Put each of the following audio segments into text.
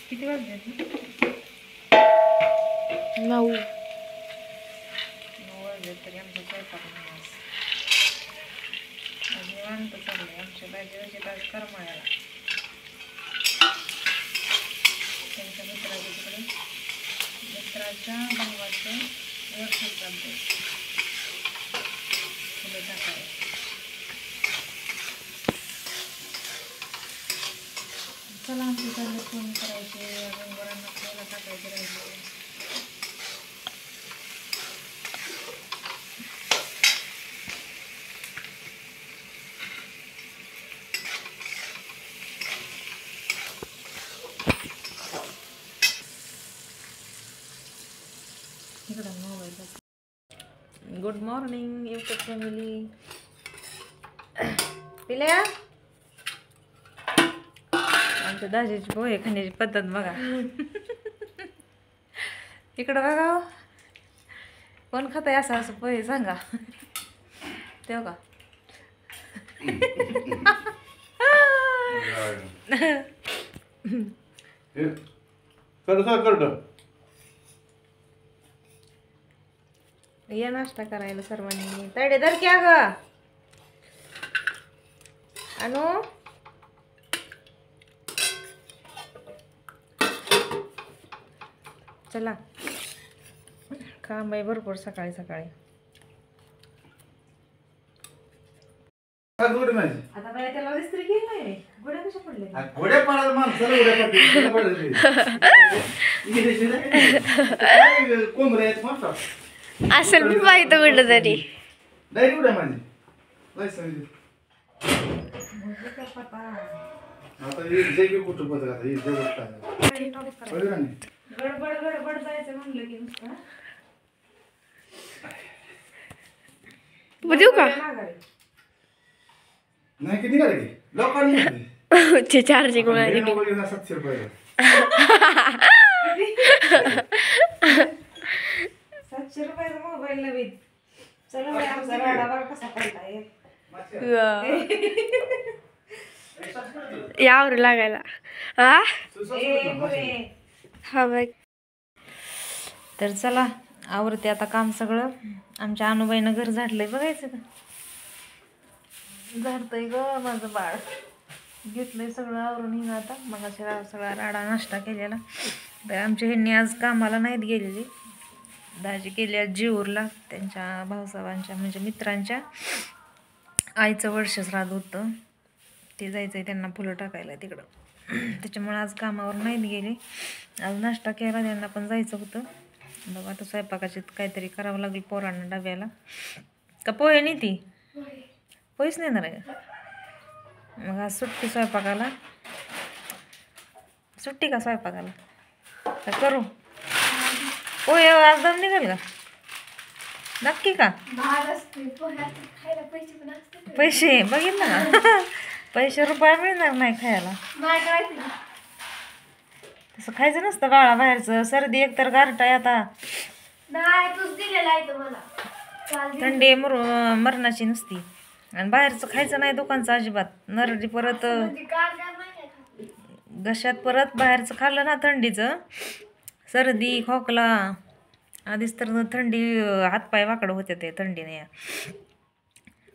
किती वाजले? 9 वाजले तरी आमचा स्वयंपाक निवांत चाललंय. आमच्या बाजूची बाजू करमाळ्याला त्यांच्या मित्राच्या तिकडे मित्राच्या भावाचं वर्ष चालते फुलं टाकायला. चला आमची चालले फोन करायचे रंगवरांना खायला टाकायचे राहिले. Good morning YouTube family. पिल्या आमच्या दाजीची पोहे खाण्याची पद्धत बघा. इकडं बघा कोण खात आहे असं असं पोहे सांगा. तेव का या नाश्ता करायला सर्वांनी. तडे दर क्या ग अनु चला काम आहे भरपूर सकाळी सकाळी. आता बाई त्याला इस्त्री केली नाही. घोड्या कशा पडले? घोड्या पडाल माणसाला उड्या पडले कोंबड्या आहेत मस्त असेल मी माहिती कुठं तरी. डायरेक्ट उड्या माझी आता हे जे की कुठं पत्र आता हे जगत काय गडबड गडबड जायचं म्हणलं की नुसतं देऊ का नाही किती का रे लोकांनी ते चार्जिंग मारली. 700 रुपये 700 रुपयाचा मोबाईल नवीन. चला बाई आमचा राडा बघा कसा पडलाय. यावर लागायला हा हा बाई. तर चला आवरते आता काम सगळं. आमच्या अनुबाईनं घर झाडलंय बघायचं का. झाडतंय ग माझं बाळ. घेतलंय सगळं आवरून हिनं आता. मग सगळा राडा नाश्ता केलेला. तर आमच्या ह्यांनी आज कामाला नाहीत गेलेली. दाजी गेली आज जीवरला त्यांच्या भाऊसाहेबांच्या म्हणजे मित्रांच्या आईचं वर्ष श्राद्ध होतं. ते जायचं आहे त्यांना फुलं टाकायला तिकडं. त्याच्यामुळे आज कामावर नाहीत गेले. आज नाश्ता केला त्यांना पण जायचं होतं. बघा आता स्वयंपाकाची काहीतरी करावं लागेल पोरांना डब्याला. का पोहे नाही ती पोहेच नेणार आहे का. मग आज सुट्टी स्वयंपाकाला. सुट्टी का स्वयंपाकाला का करू पोहे आज दम निघाल का नक्की का. पैसे बघितलं ना पैसे रुपया मिळणार नाही खायला. तसं खायचं नसतं बाळा बाहेरचं. सर्दी एकतर गारटाय आता. थंडी मरणाची नसती. आणि बाहेरचं खायचं नाही दुकानचं अजिबात. नरडी परत घशात परत बाहेरचं खाल्लं ना थंडीचं सर्दी खोकला. आधीच तर थंडी हातपाय वाकडं होते ते थंडीने.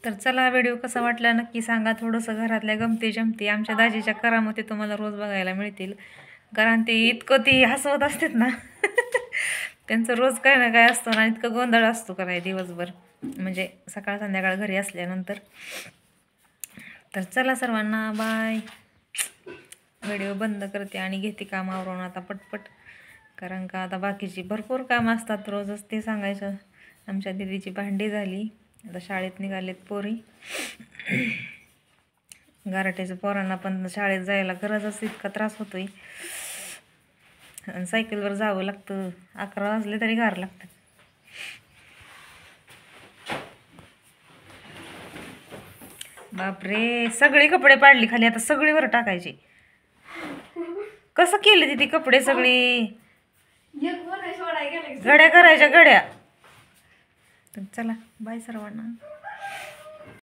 तर चला व्हिडिओ कसा वाटला नक्की सांगा. थोडंसं घरातल्या गमती जमती आमच्या दाजीच्या करामती तुम्हाला रोज बघायला मिळतील. कारण ते इतकं ती हसवत असतात ना त्यांचं रोज काय ना काय असतं ना. इतकं गोंधळ असतो काय दिवसभर म्हणजे सकाळ संध्याकाळ घरी असल्यानंतर. तर चला सर्वांना बाय. व्हिडिओ बंद करते आणि घेते काम आवरून आता पटपट. कारण का आता बाकीची भरपूर कामं असतात रोजच, ते सांगायचं. आमच्या दीदीची भांडी झाली, आता शाळेत निघालेत पोरी. गारठ्याच्या पोरांना पण शाळेत जायला गरजच इतका त्रास होतोय. आणि सायकलवर जावं लागतं, 11 वाजले तरी गार लागतं. बापरे, सगळे कपडे पाडली खाली, आता सगळी वर टाकायची. कसं केलं ती कपडे सगळे? घड्या करायच्या घड्या. तर चला बाय सर्वांना.